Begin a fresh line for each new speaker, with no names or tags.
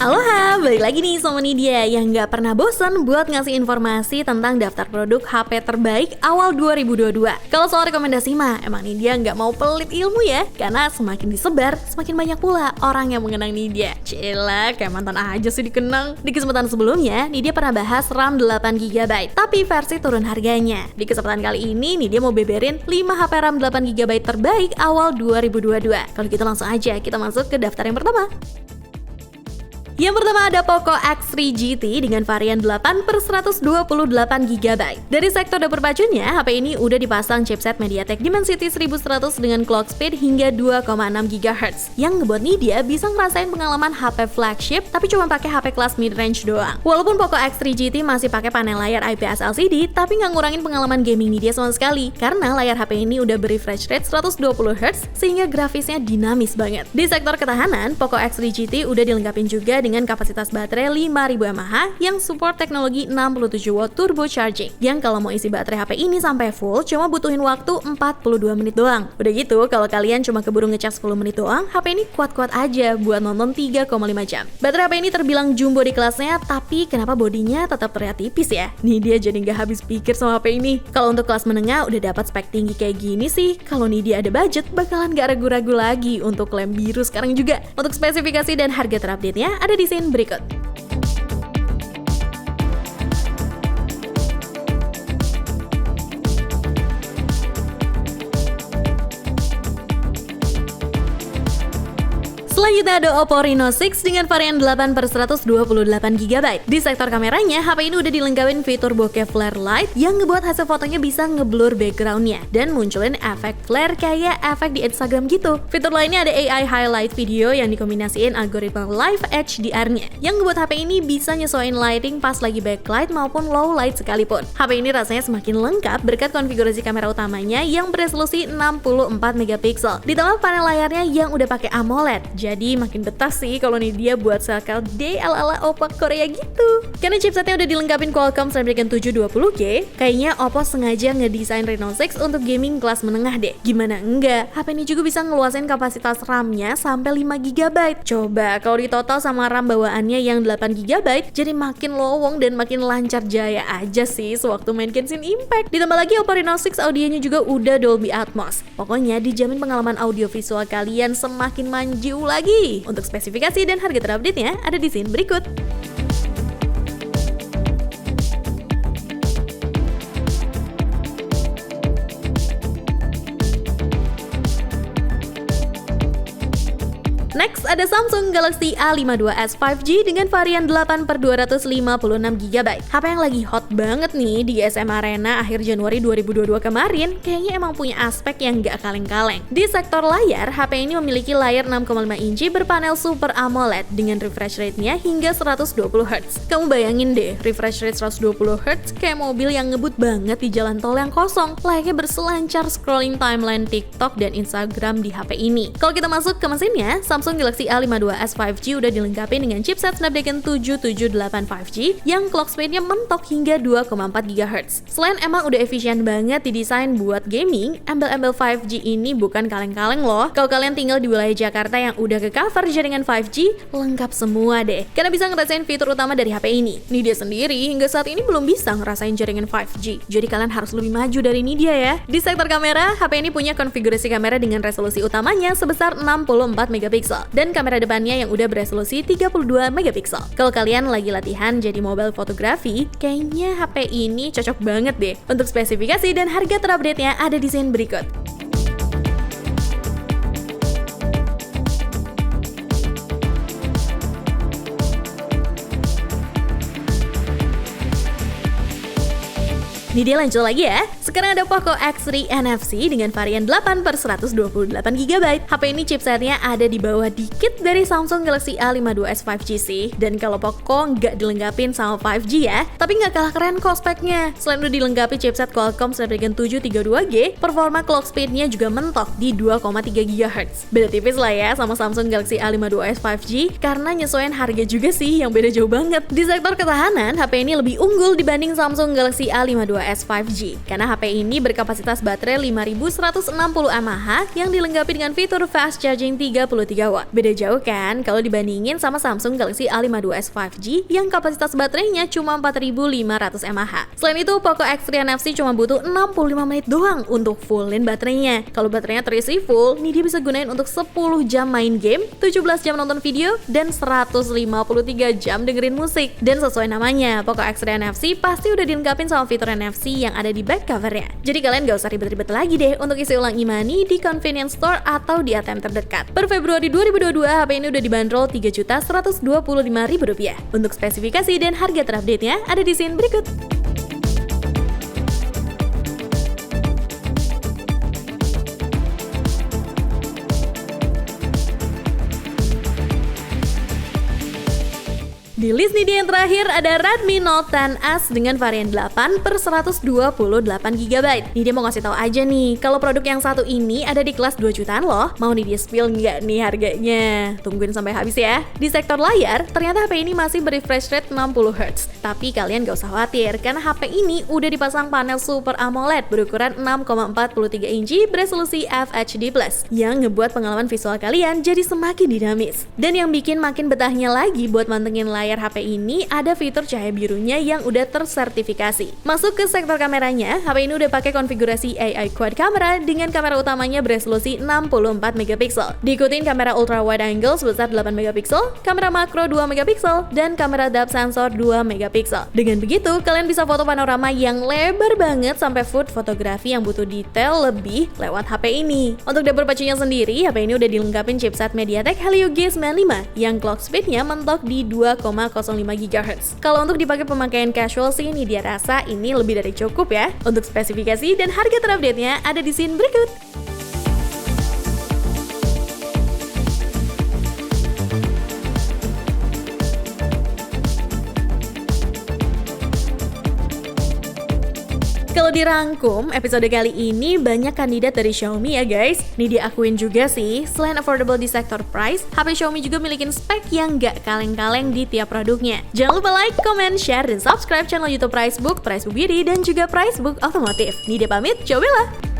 Aloha, balik lagi nih sama Nidia yang gak pernah bosan buat ngasih informasi tentang daftar produk HP terbaik awal 2022. Kalau soal rekomendasi mah, emang Nidia gak mau pelit ilmu ya, karena semakin disebar, semakin banyak pula orang yang mengenang Nidia. Cila, kayak mantan aja sih dikenang. Di kesempatan sebelumnya, Nidia pernah bahas RAM 8GB, tapi versi turun harganya. Di kesempatan kali ini, Nidia mau beberin 5 HP RAM 8GB terbaik awal 2022. Kalau gitu langsung aja kita masuk ke daftar yang pertama. Yang pertama ada Poco X3 GT dengan varian 8/128GB. Dari sektor dapur pacunya, HP ini udah dipasang chipset MediaTek Dimensity 1100 dengan clock speed hingga 2,6 GHz yang ngebuat Nidia bisa ngerasain pengalaman HP flagship tapi cuma pakai HP kelas mid-range doang. Walaupun Poco X3 GT masih pakai panel layar IPS LCD, tapi nggak ngurangin pengalaman gaming Nidia sama sekali karena layar HP ini udah berefresh rate 120Hz sehingga grafisnya dinamis banget. Di sektor ketahanan, Poco X3 GT udah dilengkapi juga dengan kapasitas baterai 5000 mAh yang support teknologi 67W turbo charging yang kalau mau isi baterai HP ini sampai full cuma butuhin waktu 42 menit doang. Udah gitu, kalau kalian cuma keburu ngecas 10 menit doang, HP ini kuat-kuat aja buat nonton 3,5 jam. Baterai HP ini terbilang jumbo di kelasnya, tapi kenapa bodinya tetap terlihat tipis ya? Nih dia jadi nggak habis pikir sama HP ini. Kalau untuk kelas menengah udah dapat spek tinggi kayak gini sih, kalau Nidia ada budget bakalan gak ragu-ragu lagi untuk klaim biru sekarang juga. Untuk spesifikasi dan harga terupdate-nya ada di scene berikut. Selanjutnya ada Oppo Reno 6 dengan varian 8/128GB. Di sektor kameranya, HP ini udah dilengkapin fitur bokeh flare light yang ngebuat hasil fotonya bisa ngeblur backgroundnya dan munculin efek flare kayak efek di Instagram gitu. Fitur lainnya ada AI highlight video yang dikombinasiin algoritma Live HDR-nya yang ngebuat HP ini bisa nyesuaiin lighting pas lagi backlight maupun low light sekalipun. HP ini rasanya semakin lengkap berkat konfigurasi kamera utamanya yang beresolusi 64MP. Ditambah panel layarnya yang udah pakai AMOLED. Jadi makin betah sih kalau Nidia buat selfie ala-ala Oppo Korea gitu. Karena chipsetnya udah dilengkapin Qualcomm Snapdragon 720G, kayaknya Oppo sengaja ngedesain Reno 6 untuk gaming kelas menengah deh. Gimana enggak? HP ini juga bisa ngeluasin kapasitas RAM-nya sampai 5GB. Coba kalau ditotal sama RAM bawaannya yang 8GB, jadi makin lowong dan makin lancar jaya aja sih sewaktu main Genshin Impact. Ditambah lagi Oppo Reno 6 audionya juga udah Dolby Atmos. Pokoknya dijamin pengalaman audio visual kalian semakin maju lagi. Untuk spesifikasi dan harga terupdate-nya ada di scene berikut. Next ada Samsung Galaxy A52s 5G dengan varian 8/256GB. HP yang lagi hot banget nih di GSM Arena akhir Januari 2022 kemarin, kayaknya emang punya aspek yang gak kaleng-kaleng. Di sektor layar, HP ini memiliki layar 6,5 inci berpanel Super AMOLED dengan refresh rate-nya hingga 120Hz. Kamu bayangin deh, refresh rate 120Hz kayak mobil yang ngebut banget di jalan tol yang kosong, layaknya berselancar scrolling timeline TikTok dan Instagram di HP ini. Kalau kita masuk ke mesinnya, Samsung Galaxy A52s 5G udah dilengkapi dengan chipset Snapdragon 778 5G yang clock speed-nya mentok hingga 2,4 GHz. Selain emang udah efisien banget didesain buat gaming, embel-embel 5G ini bukan kaleng-kaleng loh. Kalau kalian tinggal di wilayah Jakarta yang udah ke cover jaringan 5G, lengkap semua deh. Karena bisa ngerasain fitur utama dari HP ini. Nidia sendiri hingga saat ini belum bisa ngerasain jaringan 5G. Jadi kalian harus lebih maju dari Nidia ya. Di sektor kamera, HP ini punya konfigurasi kamera dengan resolusi utamanya sebesar 64MP. Dan kamera depannya yang udah beresolusi 32MP. Kalau kalian lagi latihan jadi mobile fotografi, kayaknya HP ini cocok banget deh. Untuk spesifikasi dan harga terupdate-nya ada di scene berikut. Nidia lanjut lagi ya. Sekarang ada Poco X3 NFC dengan varian 8/128GB. HP ini chipsetnya ada di bawah dikit dari Samsung Galaxy A52s 5G sih. Dan kalau Poco nggak dilengkapin sama 5G ya, tapi nggak kalah keren kok speknya. Selain udah dilengkapi chipset Qualcomm Snapdragon 732G, performa clock speed-nya juga mentok di 2,3 GHz. Beda tipis lah ya sama Samsung Galaxy A52s 5G, karena nyesuaiin harga juga sih yang beda jauh banget. Di sektor ketahanan, HP ini lebih unggul dibanding Samsung Galaxy A52s 5G, karena HP HP ini berkapasitas baterai 5160 mAh yang dilengkapi dengan fitur fast charging 33 watt. Beda jauh kan kalau dibandingin sama Samsung Galaxy A52s 5G yang kapasitas baterainya cuma 4500 mAh. Selain itu, Poco X3 NFC cuma butuh 65 menit doang untuk fullin baterainya. Kalau baterainya terisi full, nih dia bisa gunain untuk 10 jam main game, 17 jam nonton video, dan 153 jam dengerin musik. Dan sesuai namanya, Poco X3 NFC pasti udah dilengkapin sama fitur NFC yang ada di back covernya. Jadi kalian gak usah ribet-ribet lagi deh untuk isi ulang e-money di convenience store atau di ATM terdekat. Per Februari 2022, HP ini udah dibanderol Rp3.125.000. Untuk spesifikasi dan harga terupdate-nya ada di scene berikut. Di list nih yang terakhir ada Redmi Note 10S dengan varian 8 per 128GB. Nih dia mau ngasih tahu aja nih, kalau produk yang satu ini ada di kelas 2 jutaan loh. Mau nih dia spill nggak nih harganya? Tungguin sampai habis ya. Di sektor layar, ternyata HP ini masih refresh rate 60Hz. Tapi kalian gak usah khawatir, karena HP ini udah dipasang panel Super AMOLED berukuran 6,43 inci beresolusi FHD+, yang ngebuat pengalaman visual kalian jadi semakin dinamis. Dan yang bikin makin betahnya lagi buat mantengin layar HP ini ada fitur cahaya birunya yang udah tersertifikasi. Masuk ke sektor kameranya, HP ini udah pakai konfigurasi AI quad camera dengan kamera utamanya beresolusi 64MP. Diikutin kamera ultra wide angle sebesar 8MP, kamera makro 2MP, dan kamera depth sensor 2MP. Dengan begitu, kalian bisa foto panorama yang lebar banget sampai food fotografi yang butuh detail lebih lewat HP ini. Untuk dapur pacunya sendiri, HP ini udah dilengkapin chipset MediaTek Helio G95 yang clock speednya mentok di 2,05 GHz. Kalau untuk dipakai pemakaian casual sih, ini dia rasa ini lebih dari cukup ya. Untuk spesifikasi dan harga terupdate-nya ada di scene berikut. Kalau dirangkum, episode kali ini banyak kandidat dari Xiaomi ya guys. Nih diakuin juga sih, selain affordable di sektor price, HP Xiaomi juga milikin spek yang gak kaleng-kaleng di tiap produknya. Jangan lupa like, comment, share, dan subscribe channel YouTube Pricebook, Pricebook Beauty, dan juga Pricebook Otomotif. Nih dia pamit, cobalah!